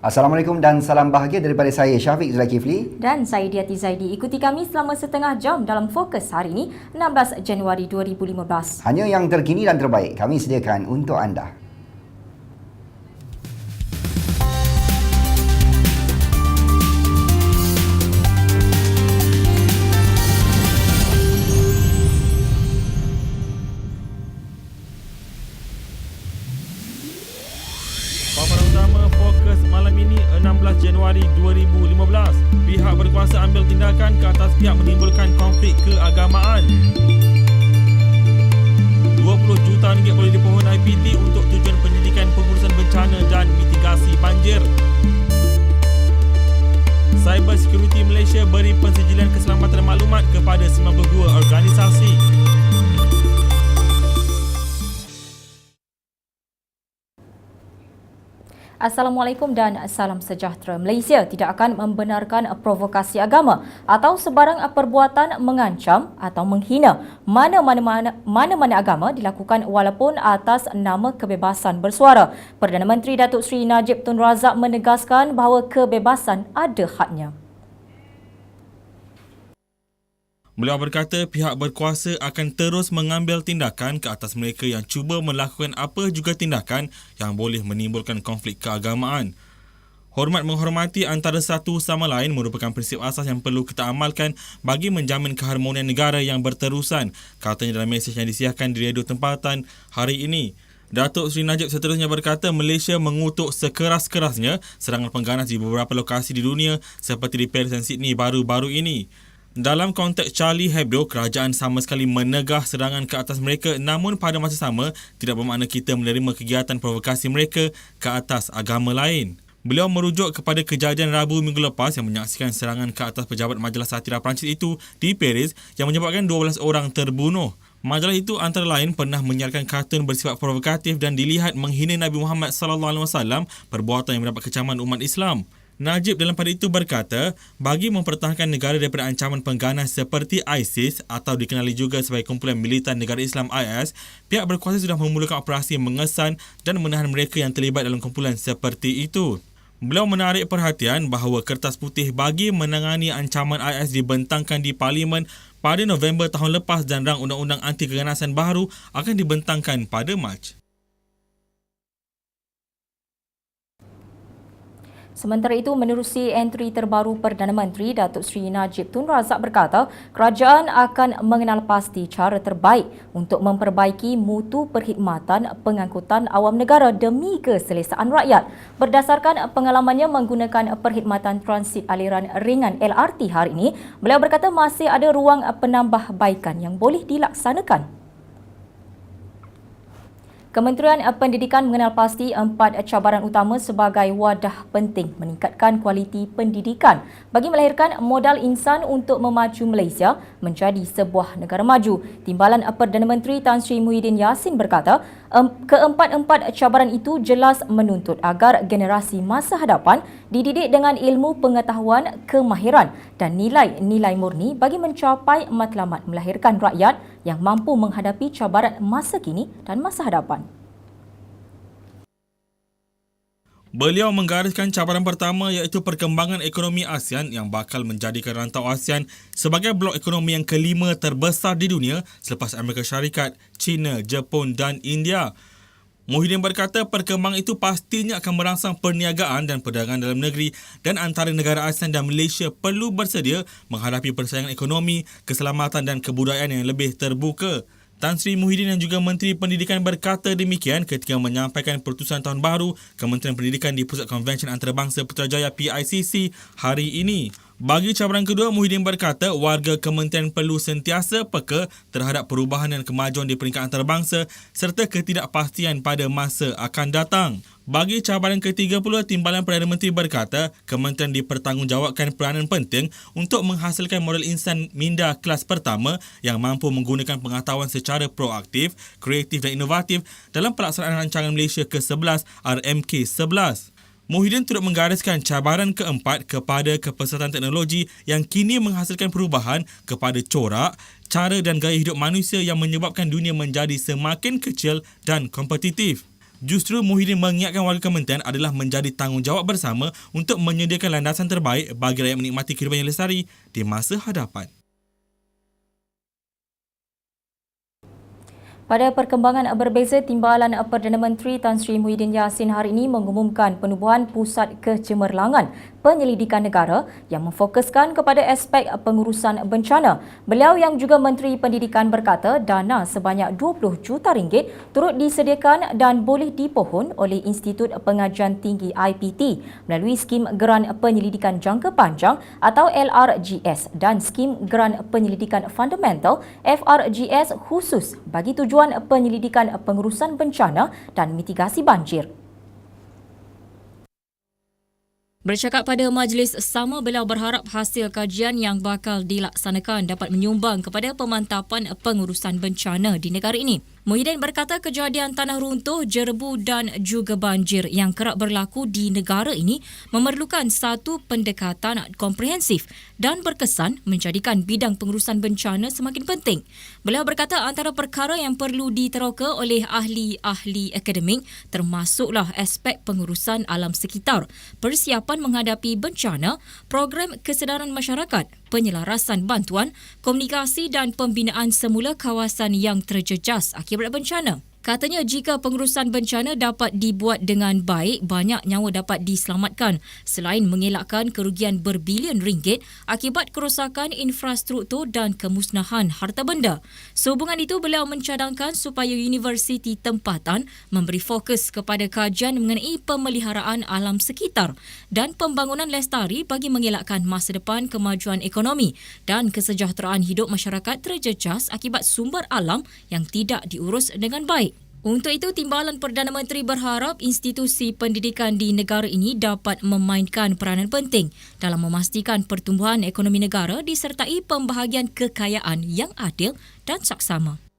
Assalamualaikum dan salam bahagia daripada saya Syafiq Zulkifli dan saya Diati Zaidi. Ikuti kami selama setengah jam dalam Fokus hari ini 16 Januari 2015. Hanya yang terkini dan terbaik kami sediakan untuk anda. Paparan utama Fokus malam ini 16 Januari 2015. Pihak berkuasa ambil tindakan ke atas pihak menimbulkan konflik keagamaan. 20 juta ringgit boleh dipohon IPT untuk tujuan pendidikan pengurusan bencana dan mitigasi banjir. Cyber Security Malaysia beri pensijilan keselamatan maklumat kepada 92 organisasi. Assalamualaikum dan salam sejahtera. Malaysia tidak akan membenarkan provokasi agama atau sebarang perbuatan mengancam atau menghina mana-mana agama dilakukan walaupun atas nama kebebasan bersuara. Perdana Menteri Datuk Seri Najib Tun Razak menegaskan bahawa kebebasan ada hadnya. Beliau berkata pihak berkuasa akan terus mengambil tindakan ke atas mereka yang cuba melakukan apa juga tindakan yang boleh menimbulkan konflik keagamaan. Hormat menghormati antara satu sama lain merupakan prinsip asas yang perlu kita amalkan bagi menjamin keharmonian negara yang berterusan, katanya dalam mesej yang disiarkan di radio tempatan hari ini. Datuk Seri Najib seterusnya berkata Malaysia mengutuk sekeras-kerasnya serangan pengganas di beberapa lokasi di dunia seperti di Paris dan Sydney baru-baru ini. Dalam konteks Charlie Hebdo, kerajaan sama sekali menegah serangan ke atas mereka, namun pada masa sama tidak bermakna kita menerima kegiatan provokasi mereka ke atas agama lain. Beliau merujuk kepada kejadian Rabu minggu lepas yang menyaksikan serangan ke atas pejabat majalah satira Perancis itu di Paris yang menyebabkan 12 orang terbunuh. Majalah itu antara lain pernah menyiarkan kartun bersifat provokatif dan dilihat menghina Nabi Muhammad SAW, perbuatan yang mendapat kecaman umat Islam. Najib dalam pada itu berkata, bagi mempertahankan negara daripada ancaman pengganas seperti ISIS atau dikenali juga sebagai kumpulan militan negara Islam IS, pihak berkuasa sudah memulakan operasi mengesan dan menahan mereka yang terlibat dalam kumpulan seperti itu. Beliau menarik perhatian bahawa kertas putih bagi menangani ancaman IS dibentangkan di Parlimen pada November tahun lepas dan rang undang-undang anti keganasan baru akan dibentangkan pada Mac. Sementara itu, menerusi entry terbaru Perdana Menteri Datuk Seri Najib Tun Razak berkata, kerajaan akan mengenal pasti cara terbaik untuk memperbaiki mutu perkhidmatan pengangkutan awam negara demi keselesaan rakyat. Berdasarkan pengalamannya menggunakan perkhidmatan transit aliran ringan LRT hari ini, beliau berkata masih ada ruang penambahbaikan yang boleh dilaksanakan. Kementerian Pendidikan mengenal pasti 4 cabaran utama sebagai wadah penting meningkatkan kualiti pendidikan bagi melahirkan modal insan untuk memacu Malaysia menjadi sebuah negara maju. Timbalan Perdana Menteri Tan Sri Muhyiddin Yassin berkata, keempat-empat cabaran itu jelas menuntut agar generasi masa hadapan dididik dengan ilmu pengetahuan, kemahiran dan nilai-nilai murni bagi mencapai matlamat melahirkan rakyat yang mampu menghadapi cabaran masa kini dan masa hadapan. Beliau menggariskan cabaran pertama iaitu perkembangan ekonomi ASEAN yang bakal menjadikan rantau ASEAN sebagai blok ekonomi yang kelima terbesar di dunia selepas Amerika Syarikat, China, Jepun dan India. Muhyiddin berkata perkembangan itu pastinya akan merangsang perniagaan dan perdagangan dalam negeri dan antara negara ASEAN dan Malaysia perlu bersedia menghadapi persaingan ekonomi, keselamatan dan kebudayaan yang lebih terbuka. Tan Sri Muhyiddin yang juga Menteri Pendidikan berkata demikian ketika menyampaikan perutusan tahun baru Kementerian Pendidikan di Pusat Konvensyen Antarabangsa Putrajaya PICC hari ini. Bagi cabaran kedua, Muhyiddin berkata warga kementerian perlu sentiasa peka terhadap perubahan dan kemajuan di peringkat antarabangsa serta ketidakpastian pada masa akan datang. Bagi cabaran ketiga pula, Timbalan Perdana Menteri berkata kementerian dipertanggungjawabkan peranan penting untuk menghasilkan modal insan minda kelas pertama yang mampu menggunakan pengetahuan secara proaktif, kreatif dan inovatif dalam pelaksanaan rancangan Malaysia ke-11 RMK11. Muhyiddin turut menggariskan cabaran keempat kepada kepesatan teknologi yang kini menghasilkan perubahan kepada corak, cara dan gaya hidup manusia yang menyebabkan dunia menjadi semakin kecil dan kompetitif. Justru Muhyiddin mengingatkan warga Kementerian adalah menjadi tanggungjawab bersama untuk menyediakan landasan terbaik bagi rakyat menikmati kehidupan yang lestari di masa hadapan. Pada perkembangan berbeza, Timbalan Perdana Menteri Tan Sri Muhyiddin Yassin hari ini mengumumkan penubuhan Pusat Kecemerlangan Penyelidikan Negara yang memfokuskan kepada aspek pengurusan bencana. Beliau yang juga Menteri Pendidikan berkata dana sebanyak 20 juta ringgit turut disediakan dan boleh dipohon oleh Institut Pengajian Tinggi IPT melalui Skim Geran Penyelidikan Jangka Panjang atau LRGS dan Skim Geran Penyelidikan Fundamental FRGS khusus bagi tujuan penyelidikan pengurusan bencana dan mitigasi banjir. Bercakap pada majlis sama, beliau berharap hasil kajian yang bakal dilaksanakan dapat menyumbang kepada pemantapan pengurusan bencana di negara ini. Muhyiddin berkata kejadian tanah runtuh, jerebu dan juga banjir yang kerap berlaku di negara ini memerlukan satu pendekatan komprehensif dan berkesan menjadikan bidang pengurusan bencana semakin penting. Beliau berkata antara perkara yang perlu diteroka oleh ahli-ahli akademik termasuklah aspek pengurusan alam sekitar, persiapan menghadapi bencana, program kesedaran masyarakat, penyelarasan bantuan, komunikasi dan pembinaan semula kawasan yang terjejas akibat bencana. Katanya jika pengurusan bencana dapat dibuat dengan baik, banyak nyawa dapat diselamatkan selain mengelakkan kerugian berbilion ringgit akibat kerosakan infrastruktur dan kemusnahan harta benda. Sehubungan itu, beliau mencadangkan supaya universiti tempatan memberi fokus kepada kajian mengenai pemeliharaan alam sekitar dan pembangunan lestari bagi mengelakkan masa depan kemajuan ekonomi dan kesejahteraan hidup masyarakat terjejas akibat sumber alam yang tidak diurus dengan baik. Untuk itu, Timbalan Perdana Menteri berharap institusi pendidikan di negara ini dapat memainkan peranan penting dalam memastikan pertumbuhan ekonomi negara disertai pembahagian kekayaan yang adil dan saksama.